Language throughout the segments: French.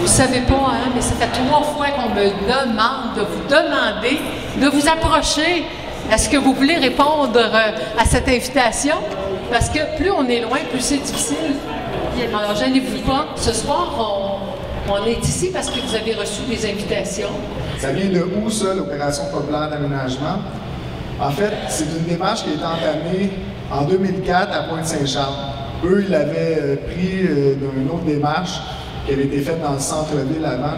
savez pas, hein, mais ça fait 3 fois qu'on me demande de vous demander de vous approcher. Est-ce que vous voulez répondre à cette invitation? Parce que plus on est loin, plus c'est difficile. Alors, gênez-vous pas. Ce soir, on est ici parce que vous avez reçu des invitations. Ça vient de où, ça, l'opération populaire d'aménagement? En fait, c'est une démarche qui a été entamée en 2004 à Pointe-Saint-Charles. Eux, ils l'avaient pris d'une autre démarche qui avait été faite dans le centre-ville avant,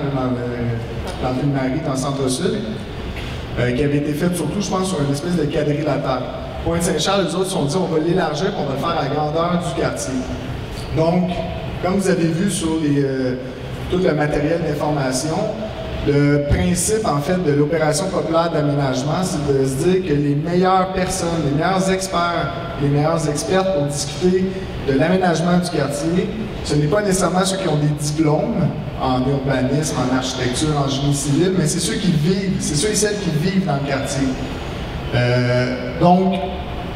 dans Ville-Marie, dans le centre-sud, qui avait été faite surtout, je pense, sur une espèce de quadrilatère. Pointe-Saint-Charles, les autres se sont dit, on va l'élargir, on va le faire à la grandeur du quartier. Donc, comme vous avez vu sur tout le matériel d'information, le principe, en fait, de l'opération populaire d'aménagement, c'est de se dire que les meilleures personnes, les meilleurs experts, les meilleures expertes pour discuter de l'aménagement du quartier, ce n'est pas nécessairement ceux qui ont des diplômes en urbanisme, en architecture, en génie civil, mais c'est ceux qui vivent, c'est ceux et celles qui vivent dans le quartier. Donc,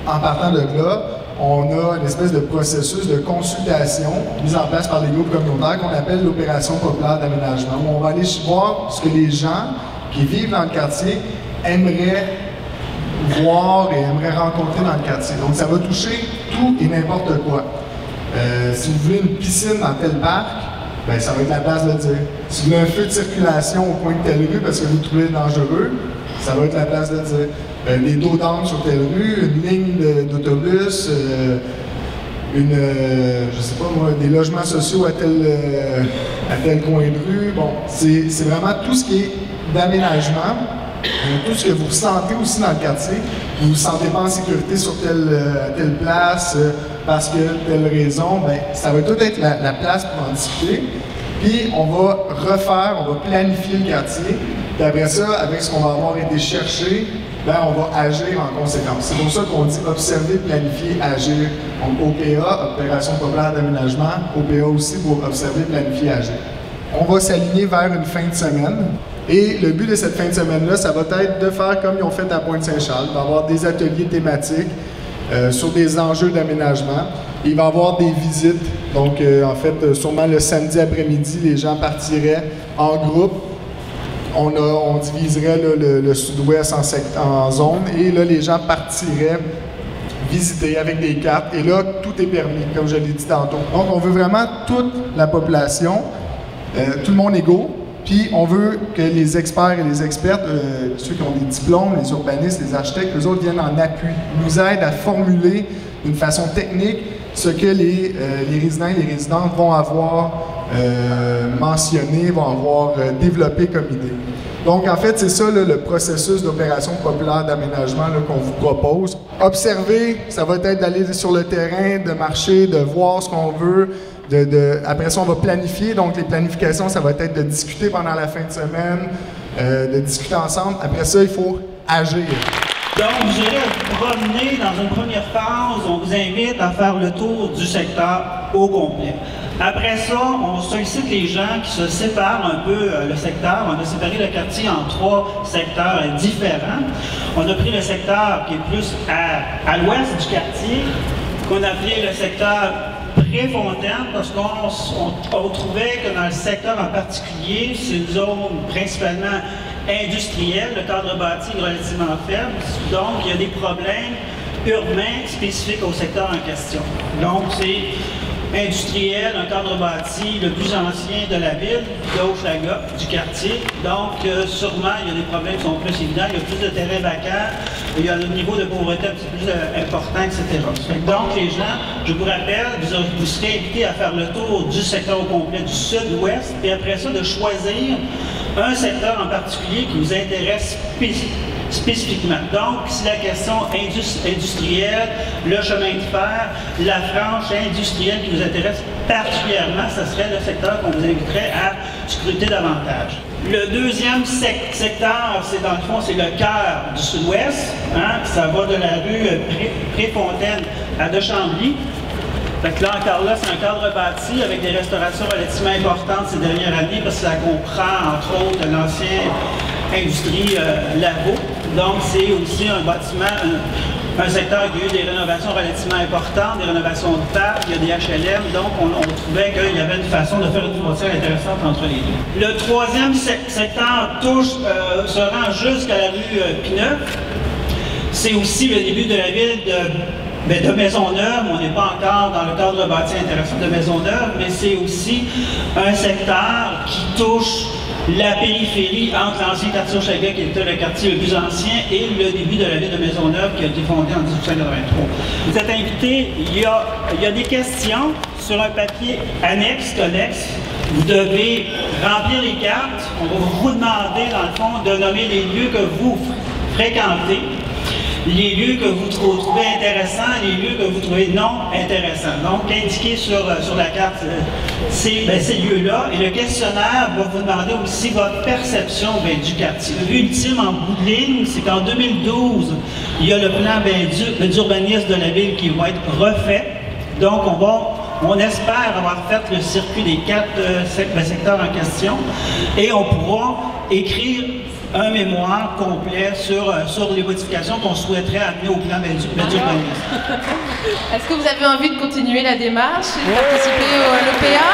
en partant de là, on a une espèce de processus de consultation mis en place par les groupes communautaires qu'on appelle l'opération populaire d'aménagement, où on va aller voir ce que les gens qui vivent dans le quartier aimeraient voir et aimeraient rencontrer dans le quartier. Donc, ça va toucher tout et n'importe quoi. Si vous voulez une piscine dans tel parc, ben, ça va être la place de le dire. Si vous voulez un feu de circulation au coin de telle rue parce que vous le trouvez dangereux, ça va être la place de le dire. Des dos d'âne sur telle rue, une ligne d'autobus, je sais pas moi, des logements sociaux à tel coin de rue. Bon, c'est vraiment tout ce qui est d'aménagement, tout ce que vous ressentez aussi dans le quartier. Vous ne vous sentez pas en sécurité sur telle place parce que telle raison, ben, ça va tout être la place pour en discuter. Puis on va refaire, on va planifier le quartier. Puis après ça, avec ce qu'on va avoir été chercher, ben, on va agir en conséquence. C'est pour ça qu'on dit observer, planifier, agir. Donc OPA, Opération populaire d'aménagement, OPA aussi pour observer, planifier, agir. On va s'aligner vers une fin de semaine. Et le but de cette fin de semaine-là, ça va être de faire comme ils ont fait à Pointe-Saint-Charles, d'avoir des ateliers thématiques sur des enjeux d'aménagement. Il va y avoir des visites. Donc, en fait, sûrement le samedi après-midi, les gens partiraient en groupe. On diviserait là, le sud-ouest en zones et là, les gens partiraient visiter avec des cartes. Et là, tout est permis, comme je l'ai dit tantôt. Donc, on veut vraiment toute la population, tout le monde égaux. Puis, on veut que les experts et les expertes, ceux qui ont des diplômes, les urbanistes, les architectes, eux autres viennent en appui, nous aident à formuler d'une façon technique ce que les résidents et les résidentes vont avoir mentionné, vont avoir développé comme idée. Donc, en fait, c'est ça là, le processus d'opération populaire d'aménagement qu'on vous propose. Observer, ça va être d'aller sur le terrain, de marcher, de voir ce qu'on veut. Après ça, on va planifier. Donc, les planifications, ça va être de discuter pendant la fin de semaine, de discuter ensemble. Après ça, il faut agir. Donc, vous allez vous promener dans une première phase. On vous invite à faire le tour du secteur au complet. Après ça, on sollicite les gens qui se séparent un peu le secteur. On a séparé le quartier en 3 secteurs différents. On a pris le secteur qui est plus à l'ouest du quartier, qu'on a appelé le secteur Préfontaine, parce qu'on trouvait que dans le secteur en particulier, c'est une zone principalement industrielle, le cadre bâti est relativement faible, donc il y a des problèmes urbains spécifiques au secteur en question. Donc c'est industriel, un cadre bâti le plus ancien de la ville, d'Hochelaga, du quartier. Donc, sûrement, il y a des problèmes qui sont plus évidents, il y a plus de terrains vacants, il y a un niveau de pauvreté un petit peu plus important, etc. Donc, les gens, je vous rappelle, vous serez invités à faire le tour du secteur au complet, du sud-ouest, et après ça, de choisir un secteur en particulier qui vous intéresse spécifiquement. Donc, si la question industrielle, le chemin de fer, la frange industrielle qui vous intéresse particulièrement, ce serait le secteur qu'on vous inviterait à scruter davantage. Le deuxième secteur, c'est dans le fond, c'est le cœur du sud-ouest. Hein? Ça va de la rue Préfontaine à De Chambly. Donc là encore là, c'est un cadre bâti avec des restaurations relativement importantes ces dernières années parce que ça comprend entre autres l'ancienne industrie Labo. Donc c'est aussi un bâtiment un secteur qui a eu des rénovations relativement importantes, des rénovations de parc, il y a des HLM, donc on trouvait qu'il y avait une façon de faire une frontière intéressante entre les deux. Le troisième secteur se rend jusqu'à la rue Pineuf. C'est aussi le début de la ville de Maisonneuve. On n'est pas encore dans le cadre bâti intéressant de Maisonneuve, mais c'est aussi un secteur qui touche la périphérie entre l'ancien quartier Hochelaga, qui était le quartier le plus ancien, et le début de la ville de Maisonneuve, qui a été fondée en 1883. Vous êtes invités, il y a des questions sur un papier connexe. Vous devez remplir les cartes. On va vous demander, dans le fond, de nommer les lieux que vous fréquentez, les lieux que vous trouvez intéressants, les lieux que vous trouvez non intéressants. Donc, indiquez sur la carte ces lieux-là. Et le questionnaire va vous demander aussi votre perception du quartier. Le but ultime en bout de ligne, c'est qu'en 2012, il y a le plan d'urbanisme de la ville qui va être refait. Donc, on espère avoir fait le circuit des 4 secteurs en question et on pourra écrire un mémoire complet sur les modifications qu'on souhaiterait amener au plan d'urbanisme. Est-ce que vous avez envie de continuer la démarche et de participer à l'EPA?